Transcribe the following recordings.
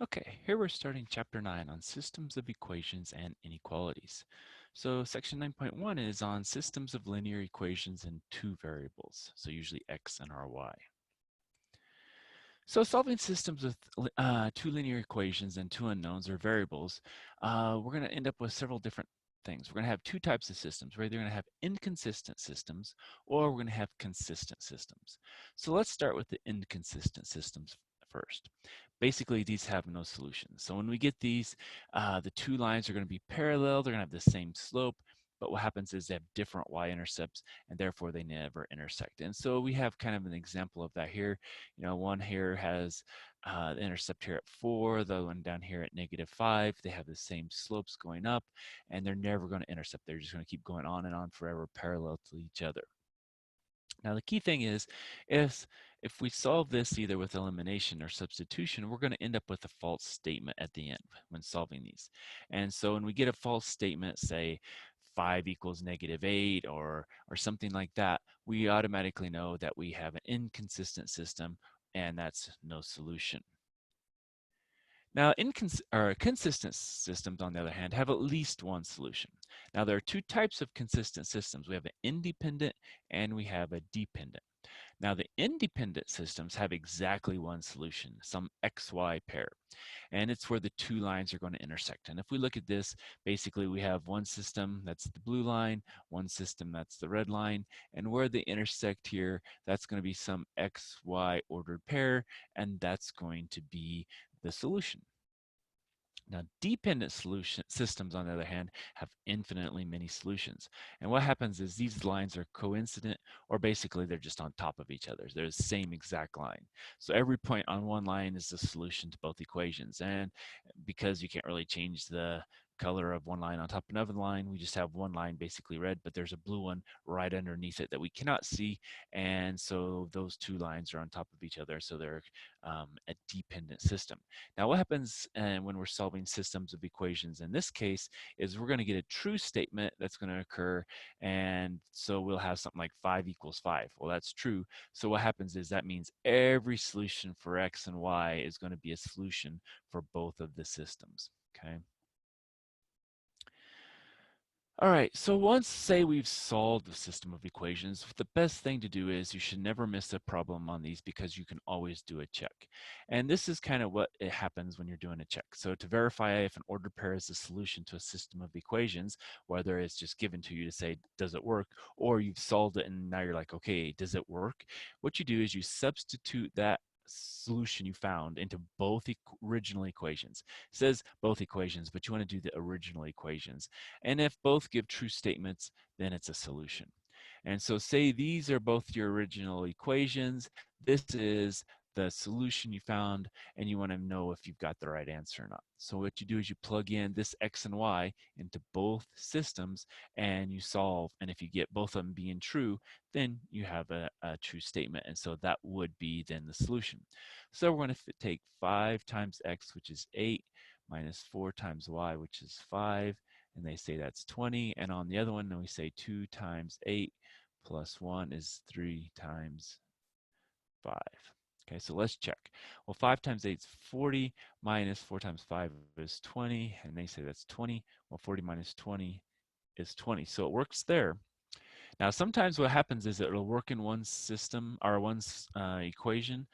Okay, here we're starting Chapter 9 on systems of equations and inequalities. So Section 9.1 is on systems of linear equations in two variables, so usually x and our y. So solving systems with two linear equations and two unknowns or variables, we're going to end up with several different things. We're going to have two types of systems. We're either going to have inconsistent systems or we're going to have consistent systems. So let's start with the inconsistent systems first. Basically, these have no solutions. So when we get these, the two lines are going to be parallel. They're going to have the same slope. But what happens is they have different y-intercepts, and therefore they never intersect. And so we have kind of an example of that here. You know, one here has the intercept here at 4, the other one down here at -5. They have the same slopes going up, and they're never going to intercept. They're just going to keep going on and on forever parallel to each other. Now, the key thing is if we solve this either with elimination or substitution, we're going to end up with a false statement at the end when solving these. And so when we get a false statement, say 5 equals -8 or something like that, we automatically know that we have an inconsistent system, and that's no solution. Now, consistent systems, on the other hand, have at least one solution. Now, there are two types of consistent systems. We have an independent and we have a dependent. Now, the independent systems have exactly one solution, some xy pair, and it's where the two lines are going to intersect. And if we look at this, basically we have one system that's the blue line, one system that's the red line, and where they intersect here, that's going to be some xy ordered pair, and that's going to be the solution. Now, dependent solution systems, on the other hand, have infinitely many solutions. And what happens is these lines are coincident, or basically they're just on top of each other. They're the same exact line. So every point on one line is the solution to both equations. And because you can't really change the color of one line on top of another line, we just have one line basically red, but there's a blue one right underneath it that we cannot see. And so those two lines are on top of each other. So they're a dependent system. Now, what happens when we're solving systems of equations in this case is we're going to get a true statement that's going to occur. And so we'll have something like 5 equals 5. Well, that's true. So what happens is that means every solution for x and y is going to be a solution for both of the systems. Okay. All right, so once, say, we've solved the system of equations, the best thing to do is you should never miss a problem on these because you can always do a check. And this is kind of what it happens when you're doing a check. So to verify if an ordered pair is the solution to a system of equations, whether it's just given to you to say, does it work? Or you've solved it and now you're like, okay, does it work? What you do is you substitute that solution you found into both original equations. It says both equations, but you want to do the original equations. And if both give true statements, then it's a solution. And so say these are both your original equations. This is the solution you found, and you want to know if you've got the right answer or not. So what you do is you plug in this x and y into both systems and you solve. And if you get both of them being true, then you have a true statement. And so that would be then the solution. So we're going to take 5 times x, which is 8, minus 4 times y, which is 5, and they say that's 20. And on the other one, then we say 2 times 8 plus 1 is 3 times 5. Okay, so let's check. Well, 5 times 8 is 40, minus 4 times 5 is 20, and they say that's 20. Well, 40 minus 20 is 20, so it works there. Now, sometimes what happens is it'll work in one system or one equation,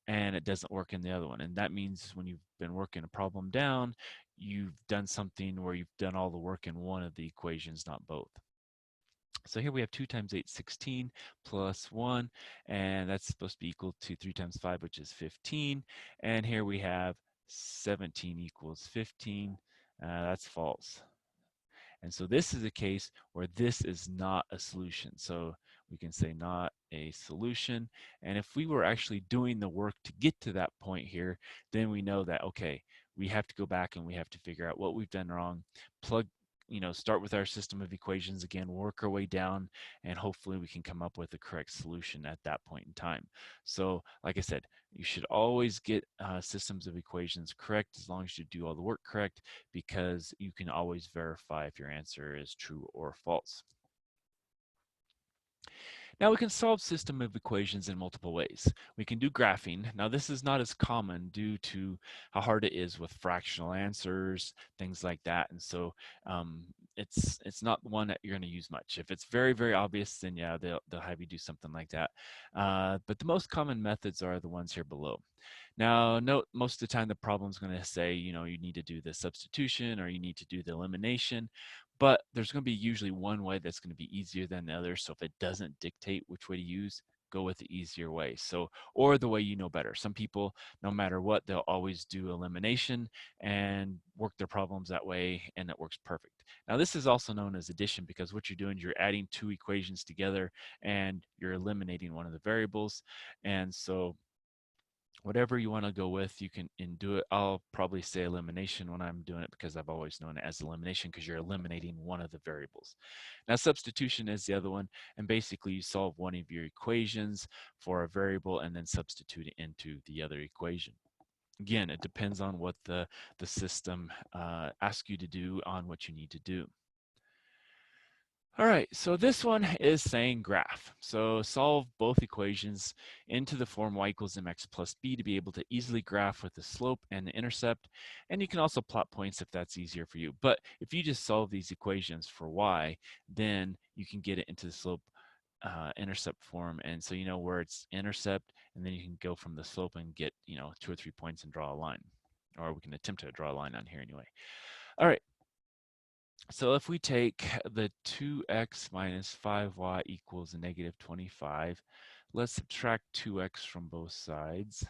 and it doesn't work in the other one. And that means when you've been working a problem down, you've done something where you've done all the work in one of the equations, not both. So here we have 2 times 8, 16, plus 1, and that's supposed to be equal to 3 times 5, which is 15. And here we have 17 equals 15. That's false. And so this is a case where this is not a solution. So we can say not a solution. And if we were actually doing the work to get to that point here, then we know that, okay, we have to go back and we have to figure out what we've done wrong, start with our system of equations again, work our way down, and hopefully we can come up with the correct solution at that point in time. So like I said, you should always get systems of equations correct as long as you do all the work correct, because you can always verify if your answer is true or false. Now we can solve system of equations in multiple ways. We can do graphing. Now this is not as common due to how hard it is with fractional answers, things like that. And so it's not one that you're going to use much. If it's very, very obvious, then yeah, they'll have you do something like that. But the most common methods are the ones here below. Now, note most of the time the problem is going to say, you know, you need to do the substitution or you need to do the elimination, but there's going to be usually one way that's going to be easier than the other. So if it doesn't dictate which way to use, go with the easier way. So, or the way you know better. Some people, no matter what, they'll always do elimination and work their problems that way, and it works perfect. Now, this is also known as addition because what you're doing, you're adding two equations together and you're eliminating one of the variables. And so whatever you want to go with, you can do it. I'll probably say elimination when I'm doing it because I've always known it as elimination because you're eliminating one of the variables. Now substitution is the other one, and basically you solve one of your equations for a variable and then substitute it into the other equation. Again, it depends on what the system asks you to do on what you need to do. All right, so this one is saying graph. So solve both equations into the form y equals mx plus b to be able to easily graph with the slope and the intercept. And you can also plot points if that's easier for you. But if you just solve these equations for y, then you can get it into the slope intercept form. And so you know where it's intercept, and then you can go from the slope and get, you know, 2 or 3 points and draw a line. Or we can attempt to draw a line on here anyway. All right. So if we take the 2x minus 5y equals a negative 25, let's subtract 2x from both sides.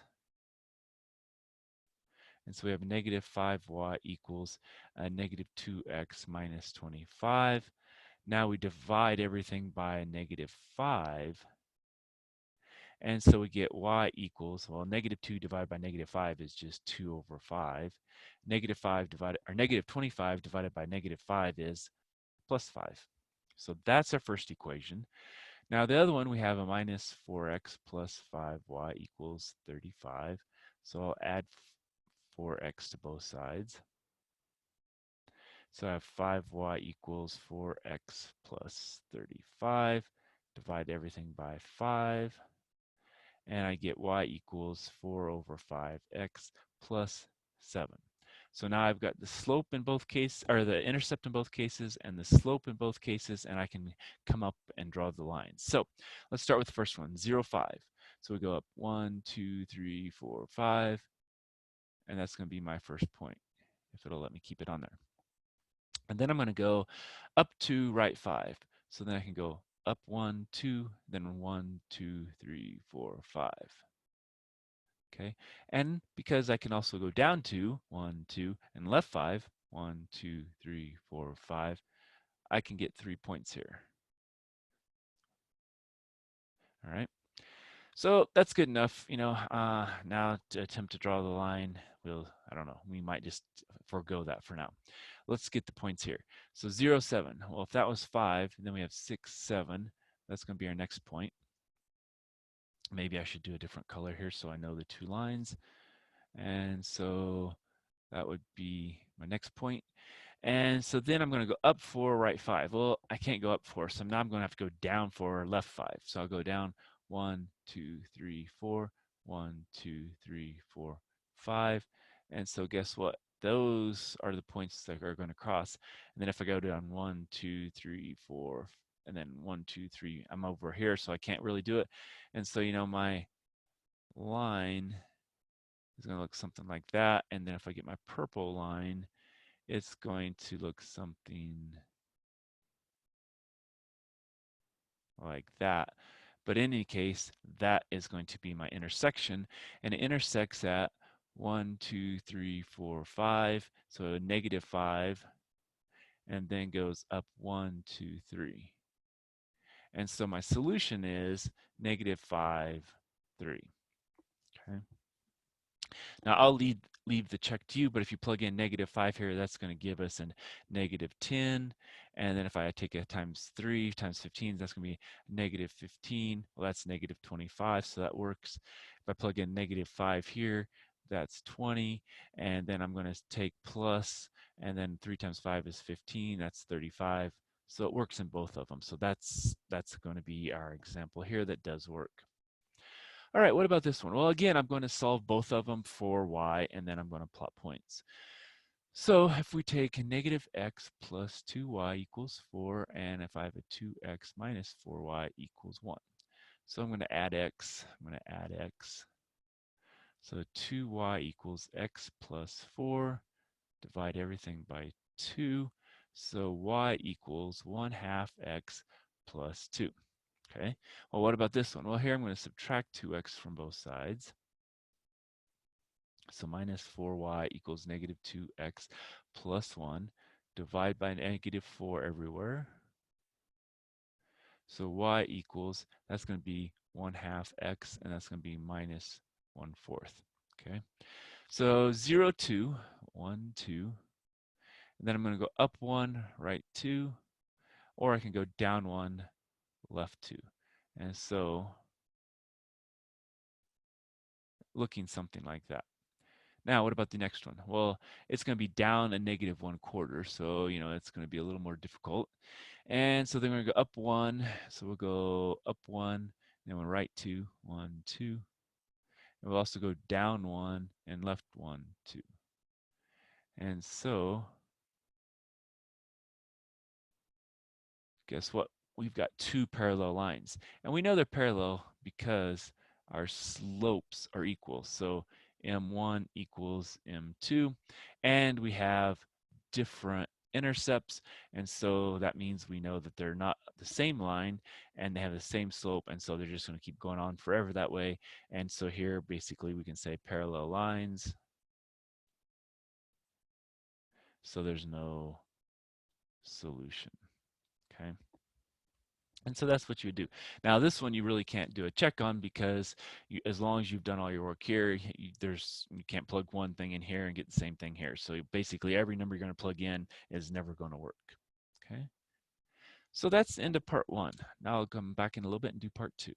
And so we have negative 5y equals a negative 2x minus 25. Now we divide everything by a negative 5. And so we get y equals, well, negative 2 divided by negative 5 is just 2 over 5. Negative 5 divided, or negative 25 divided by negative 5 is plus 5. So that's our first equation. Now the other one, we have a minus 4x plus 5y equals 35. So I'll add 4x to both sides. So I have 5y equals 4x plus 35. Divide everything by 5. And I get y equals 4 over 5x plus 7. So now I've got the slope in both cases, or the intercept in both cases, and the slope in both cases, and I can come up and draw the lines. So let's start with the first one, 0, 5. So we go up 1, 2, 3, 4, 5, and that's going to be my first point, if it'll let me keep it on there. And then I'm going to go up to right 5. So then I can go up 1, 2, then 1, 2, 3, 4, 5. Okay, and because I can also go down 2, 1, 2, and left 5, 1, 2, 3, 4, 5, I can get 3 points here. All right, so that's good enough. You know, now to attempt to draw the line, I don't know, we might just forego that for now. Let's get the points here. So 0, 7. Well, if that was 5, then we have 6, 7. That's going to be our next point. Maybe I should do a different color here so I know the two lines. And so that would be my next point. And so then I'm going to go up 4, right 5. Well, I can't go up 4, so now I'm going to have to go down 4, left 5. So I'll go down 1, 2, 3, 4, 1, 2, 3, 4, 5. And so guess what? Those are the points that are going to cross. And then if I go down 1, 2, 3, 4, and then 1, 2, 3, I'm over here, so I can't really do it. And so, you know, my line is going to look something like that. And then if I get my purple line, it's going to look something like that. But in any case, that is going to be my intersection, and it intersects at 1, 2, 3, 4, 5, so negative 5, and then goes up 1, 2, 3. And so my solution is negative 5, 3. Okay. Now I'll leave the check to you, but if you plug in negative 5 here, that's going to give us a negative 10. And then if I take a times 3 times 15, that's going to be negative 15. Well, that's negative 25, so that works. If I plug in negative 5 here, that's 20. And then I'm going to take plus, and then 3 times 5 is 15. That's 35. So it works in both of them. So that's going to be our example here that does work. All right, what about this one? Well, again, I'm going to solve both of them for y, and then I'm going to plot points. So if we take negative x plus 2y equals 4, and if I have a 2x minus 4y equals 1. So I'm going to add x. I'm going to add x. So 2y equals x plus 4. Divide everything by 2. So y equals 1/2 x plus 2. Okay, well, what about this one? Well, here I'm going to subtract 2x from both sides. So minus 4y equals negative 2x plus 1. Divide by negative 4 everywhere. So y equals, that's going to be 1/2 x, and that's going to be minus 1/4. Okay, so 0, 2, 1, 2. And then I'm going to go up 1, right 2, or I can go down 1, left 2. And so looking something like that. Now, what about the next one? Well, it's going to be down a negative 1/4, so it's going to be a little more difficult. And so then we're going to go up 1, so we'll go up 1, then we'll right 2, 1, 2. And we'll also go down 1 and left 1, 2. And so guess what? We've got two parallel lines. And we know they're parallel because our slopes are equal. So M1 equals M2. And we have different intercepts. And so that means we know that they're not the same line and they have the same slope. And so they're just going to keep going on forever that way. And so here, basically, we can say parallel lines. So there's no solution. Okay. And so that's what you would do. Now this one you really can't do a check on because as long as you've done all your work here, you can't plug one thing in here and get the same thing here. So basically every number you're going to plug in is never going to work. Okay. So that's the end of part 1. Now I'll come back in a little bit and do part 2.